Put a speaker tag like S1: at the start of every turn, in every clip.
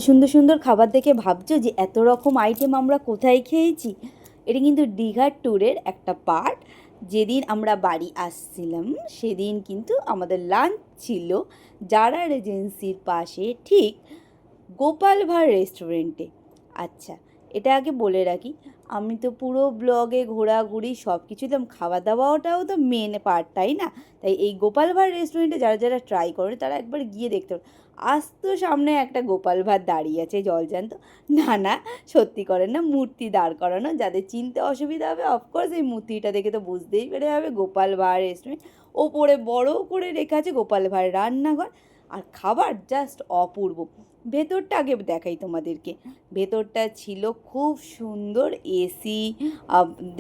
S1: সুন্দর সুন্দর খাবার দেখে ভাবছো যে এত রকম আইটেম আমরা কোথায় খেয়েছি? এটা কিন্তু দীঘার ট্যুরের একটা পার্ট। যেদিন আমরা বাড়ি আসছিলাম সেদিন কিন্তু আমাদের লাঞ্চ ছিল জারা রেজেন্সির পাশে, ঠিক গোপাল ভাঁড় রেস্টুরেন্টে। আচ্ছা, এটা আগে বলে রাখি, আমি তো পুরো ব্লগে ঘোরাঘুরি সব কিছু দিলাম, খাওয়া দাওয়াটাও তো মেন পার্ট, তাই না? তাই এই গোপাল ভাঁড় রেস্টুরেন্টে যারা যারা ট্রাই করে তারা একবার গিয়ে দেখতে পারে। আজ তো সামনে একটা গোপাল ভাঁড় দাঁড়িয়ে আছে জলজ্যান্ত। না না, সত্যি করেন না, মূর্তি দাঁড় করানো, যাদের চিনতে অসুবিধা হবে অফকোর্স এই মূর্তিটা দেখে তো বুঝতেই পেরে যাবে গোপাল ভাঁড় রেস্টুরেন্ট। ওপরে বড় করে লেখা আছে গোপাল ভাঁড় রান্নাঘর। আর খাবার জাস্ট অপূর্ব। ভেতরটা আগে দেখাই তোমাদেরকে। ভেতরটা ছিল খুব সুন্দর, এসি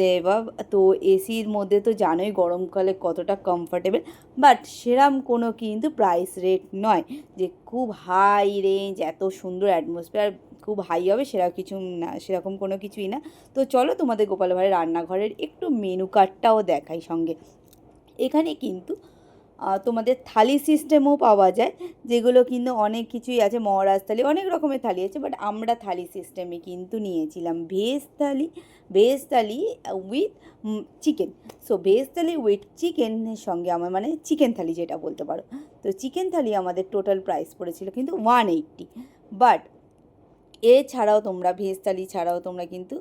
S1: দেওয়া। তো এসির মধ্যে তো জানোই গরমকালে কতটা কমফর্টেবল, বাট সেরম কোনো কিন্তু প্রাইস রেট নয় যে খুব হাই রেঞ্জ, এত সুন্দর অ্যাটমসফিয়ার খুব হাই হবে সেরকম কিছু না, সেরকম কোনো কিছুই না। তো চলো তোমাদের গোপাল ভাঁড়ের রান্নাঘরের একটু মেনু কার্ডটাও দেখাই সঙ্গে। এখানে কিন্তু তোমাদের থালি সিস্টেমও পাওয়া যায়, যেগুলো কিন্তু অনেক কিছুই আছে, মহারাজ থালি, অনেক রকমের থালি আছে, বাট আমরা থালি সিস্টেমে কিন্তু নিয়েছিলাম veg thali. Veg thali with chicken. So veg thali with চিকেনের সঙ্গে আমার মানে চিকেন থালি যেটা বলতে পারো। তো চিকেন থালি আমাদের টোটাল প্রাইস পড়েছিল কিন্তু 180। বাট এছাড়াও তোমরা ভেজ থালি ছাড়াও তোমরা কিন্তু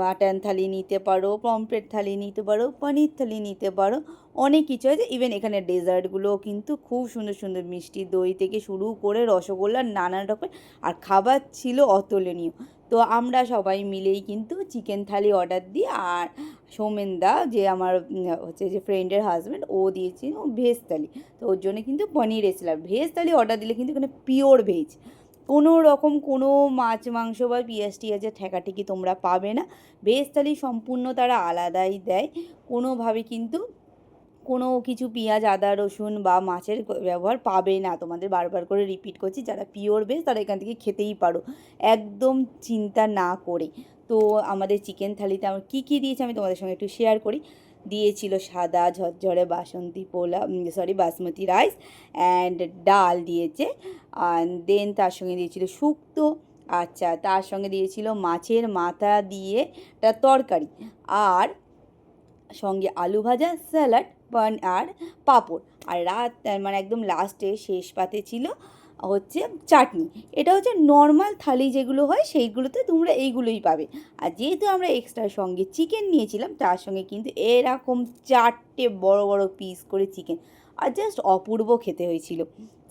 S1: মাটন থালি নিতে পারো, পমফ্রেট থালি নিতে পারো, পনির থালি নিতে পারো, অনেক কিছু আছে। ইভেন এখানে ডেজার্টগুলোও কিন্তু খুব সুন্দর সুন্দর, মিষ্টি দই থেকে শুরু করে রসগোল্লা নানান রকম। আর খাবার ছিল অতুলনীয়। তো আমরা সবাই মিলেই কিন্তু চিকেন থালি অর্ডার দিই। আর সৌমেনদা যে আমার হচ্ছে যে ফ্রেন্ডের হাজব্যান্ড, ও দিয়েছিল ভেজ থালি। তো ওর জন্য কিন্তু পনির এসেছিল। আর ভেজ থালি অর্ডার দিলে কিন্তু এখানে পিওর ভেজ, কোনো রকম কোনো মাছ মাংস বা পিঁয়াজ টিয়াজের ঠেকাঠেকি তোমরা পাবে না। ভেজ থালি সম্পূর্ণ তারা আলাদাই দেয়, কোনোভাবে কিন্তু কোনো কিছু পেঁয়াজ আদা রসুন বা মাছের ব্যবহার পাবে না। তোমাদের বারবার করে রিপিট করছি, যারা পিওর ভেজ তারা এখান থেকে খেতেই পারো একদম চিন্তা না করে। তো আমাদের চিকেন থালিতে আমার কী কী দিয়েছে আমি তোমাদের সঙ্গে একটু শেয়ার করি। দিয়েছিল সাদা ঝরঝরে বাসন্তী বাসমতি রাইস অ্যান্ড ডাল দিয়েছে। আর দেন তার সঙ্গে দিয়েছিল শুক্তো। আচ্ছা, তার সঙ্গে দিয়েছিল মাছের মাথা দিয়ে একটা তরকারি, আর সঙ্গে আলু ভাজা, স্যালাড, আর পাঁপড়। আর মানে একদম লাস্টে শেষ পাতে ছিল হচ্ছে চাটনি। এটা হচ্ছে নর্মাল থালি যেগুলো হয় সেইগুলোতে তোমরা এইগুলোই পাবে। আর যেহেতু আমরা এক্সট্রা সঙ্গে চিকেন নিয়েছিলাম, তার সঙ্গে কিন্তু এরকম 4টে বড় বড় পিস করে চিকেন। আর জাস্ট অপূর্ব খেতে হয়েছিল।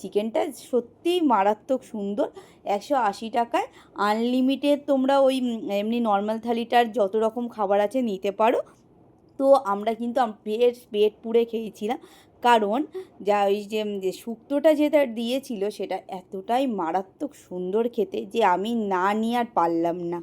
S1: চিকেনটা সত্যিই মারাত্মক সুন্দর। 180 টাকায় আনলিমিটেড তোমরা ওই এমনি নর্মাল থালিটার যত রকম খাবার আছে নিতে পারো। তো আমরা কিন্তু বেশ পেট পুড়ে খেয়েছিলাম, কারণ যা ওই যে শুক্তোটা যেটা দিয়েছিল সেটা এতটাই মারাত্মক সুন্দর খেতে যে আমি না নিয়ে আর পারলাম না।